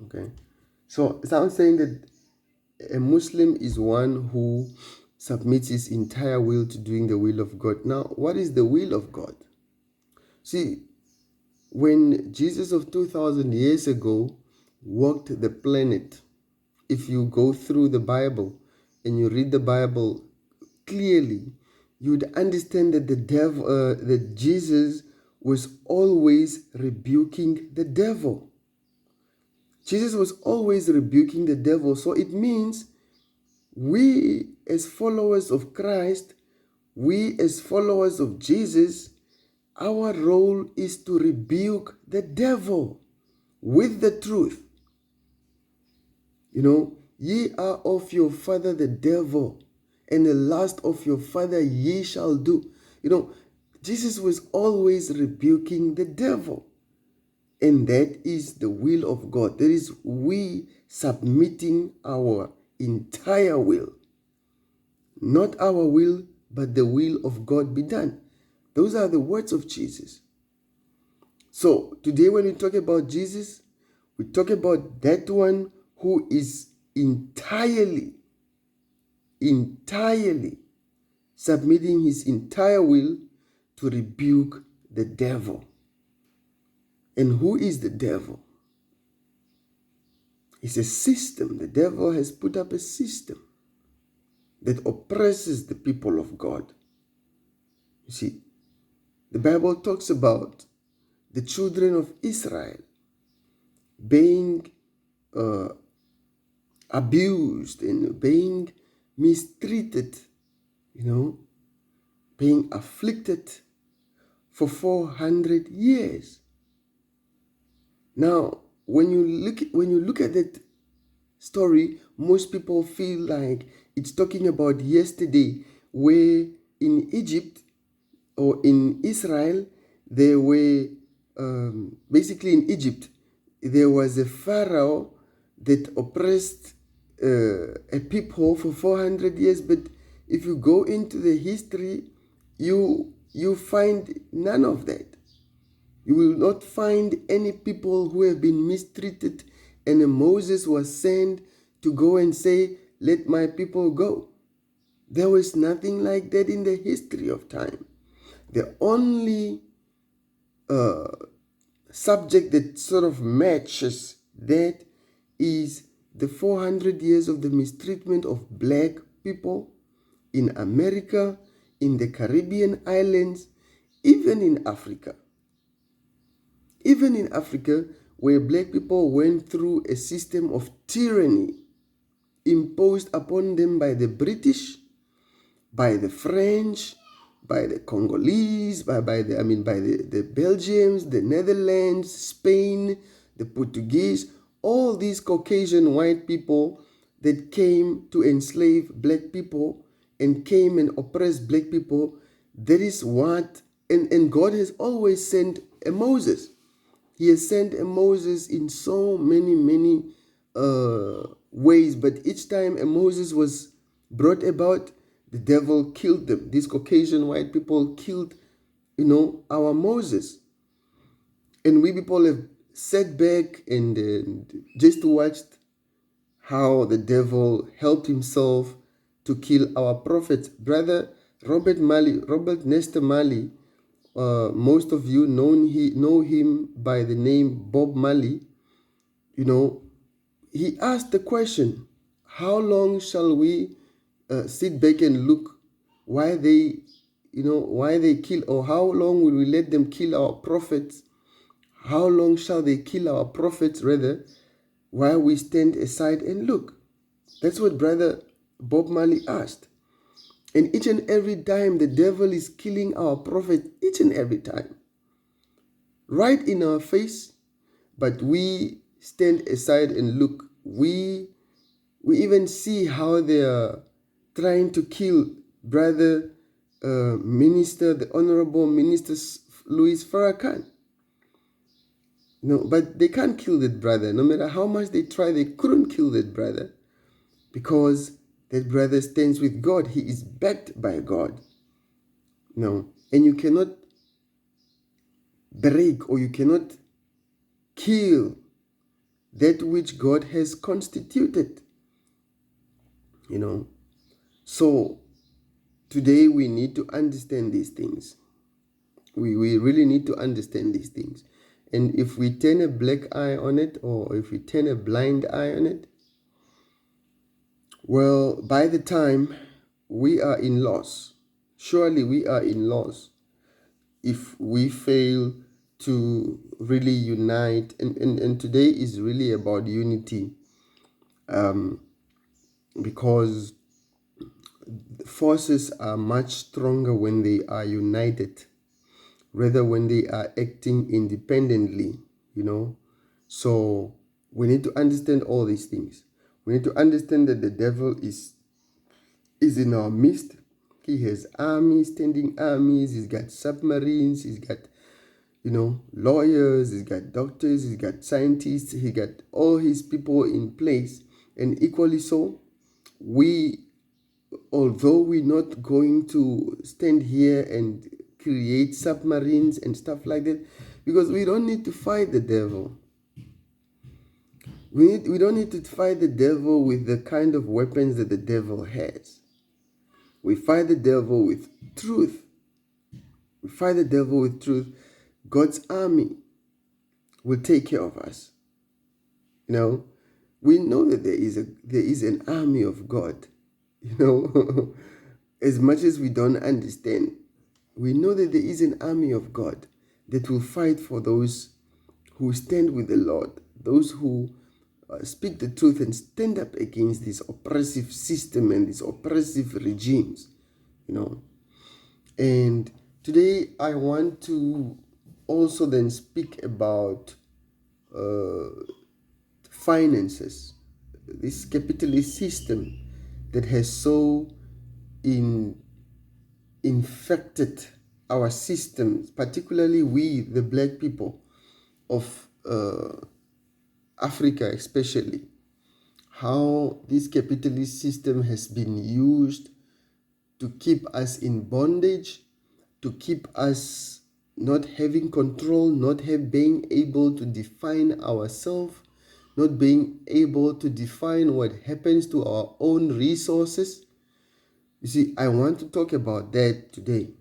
Okay. So I'm saying that a Muslim is one who submits his entire will to doing the will of God. Now, what is the will of God? See, when Jesus of 2000 years ago walked the planet, if you go through the Bible and you read the Bible clearly, you'd understand that that Jesus was always rebuking the devil. Jesus was always rebuking the devil. So it means we as followers of Christ, we as followers of Jesus, our role is to rebuke the devil with the truth. Ye are of your father the devil, and the lust of your father ye shall do. Jesus was always rebuking the devil. And that is the will of God. That is we submitting our entire will. Not our will, but the will of God be done. Those are the words of Jesus. So today when we talk about Jesus, we talk about that one who is entirely submitting his entire will to rebuke the devil. And who is the devil? It's a system. The devil has put up a system that oppresses the people of God. You see, the Bible talks about the children of Israel being uh, abused and being mistreated, being afflicted for 400 years. Now, when you look at that story, most people feel like it's talking about yesterday, where in Egypt or in Israel, there were basically in Egypt, there was a pharaoh that oppressed a people for 400 years. But if you go into the history, you find none of that. You will not find any people who have been mistreated, and Moses was sent to go and say, let my people go. There was nothing like that in the history of time. The only subject that sort of matches that is the 400 years of the mistreatment of black people in America, in the Caribbean islands, even in Africa. Even in Africa, where black people went through a system of tyranny imposed upon them by the British, by the French, by the Congolese, by the Belgians, the Netherlands, Spain, the Portuguese, all these Caucasian white people that came to enslave black people and came and oppressed black people. That is what, and God has always sent a Moses. He has sent a Moses in so many ways, but each time a Moses was brought about, the devil killed them. These Caucasian white people killed, our Moses. And we people have sat back and just watched how the devil helped himself to kill our prophets. Brother Robert Nesta Marley, most of you know him by the name Bob Marley. He asked the question, how long shall we sit back and look why they kill, or how long will we let them kill our prophets? How long shall they kill our prophets, rather, while we stand aside and look? That's what Brother Bob Marley asked. And each and every time the devil is killing our prophet, each and every time, right in our face, but we stand aside and look. We even see how they are trying to kill Brother Minister, the Honorable Minister Louis Farrakhan. No, but they can't kill that brother. No matter how much they try, they couldn't kill that brother, because that brother stands with God. He is backed by God. No, and you cannot break, or you cannot kill that which God has constituted, you know. So today we need to understand these things. We really need to understand these things. And if we turn a black eye on it, or if we turn a blind eye on it, well, by the time we are in loss, surely we are in loss if we fail to really unite. And today is really about unity, because forces are much stronger when they are united rather when they are acting independently, you know. So we need to understand all these things. We need to understand that the devil is in our midst. He has armies, standing armies. He's got submarines. He's got, lawyers. He's got doctors. He's got scientists. He got all his people in place. And equally so, although we're not going to stand here and create submarines and stuff like that, because we don't need to fight the devil. We don't need to fight the devil with the kind of weapons that the devil has. We fight the devil with truth. We fight the devil with truth. God's army will take care of us. We know that there is an army of God. As much as we don't understand, we know that there is an army of God that will fight for those who stand with the Lord, those who speak the truth and stand up against this oppressive system and these oppressive regimes, And today I want to also then speak about finances, this capitalist system that has so infected our systems, particularly we, the black people of Africa especially, how this capitalist system has been used to keep us in bondage, to keep us not having control, not being able to define ourselves, not being able to define what happens to our own resources. You see, I want to talk about that today.